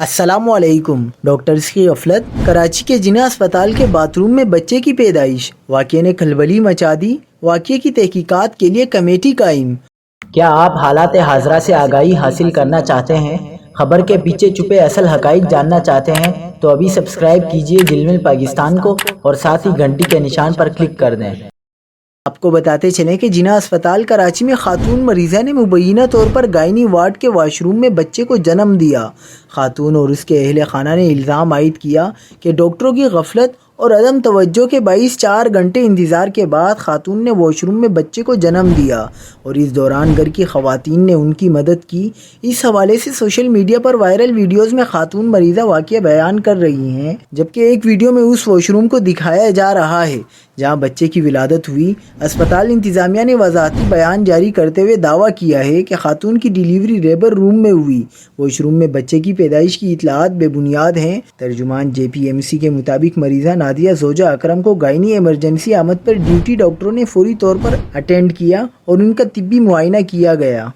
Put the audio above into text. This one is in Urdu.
السلام علیکم۔ ڈاکٹرز کی غفلت، کراچی کے جناح اسپتال کے باتھ روم میں بچے کی پیدائش، واقعے نے کھلبلی مچا دی۔ واقعے کی تحقیقات کے لیے کمیٹی قائم۔ کیا آپ حالات حاضرہ سے آگاہی حاصل کرنا چاہتے ہیں؟ خبر کے پیچھے چھپے اصل حقائق جاننا چاہتے ہیں تو ابھی سبسکرائب کیجئے جلمل پاکستان کو اور ساتھ ہی گھنٹی کے نشان پر کلک کر دیں۔ آپ کو بتاتے چلیں کہ جناح اسپتال کراچی میں خاتون مریضہ نے مبینہ طور پر گائنی وارڈ کے واش روم میں بچے کو جنم دیا۔ خاتون اور اس کے اہل خانہ نے الزام عائد کیا کہ ڈاکٹروں کی غفلت اور عدم توجہ کے باعث 4 گھنٹے انتظار کے بعد خاتون نے واش روم میں بچے کو جنم دیا اور اس دوران گھر کی خواتین نے ان کی مدد کی۔ اس حوالے سے سوشل میڈیا پر وائرل ویڈیوز میں خاتون مریضہ واقعہ بیان کر رہی ہیں، جبکہ ایک ویڈیو میں اس واش روم کو دکھایا جا رہا ہے جہاں بچے کی ولادت ہوئی۔ اسپتال انتظامیہ نے وضاحتی بیان جاری کرتے ہوئے دعویٰ کیا ہے کہ خاتون کی ڈیلیوری لیبر روم میں ہوئی۔ واش روم میں بچے کی پیدائش کی اطلاعات بے بنیاد ہیں۔ ترجمان JPMC کے مطابق مریضہ نادیہ زوجہ اکرم کو گائنی ایمرجنسی آمد پر ڈیوٹی ڈاکٹروں نے فوری طور پر اٹینڈ کیا اور ان کا طبی معائنہ کیا گیا۔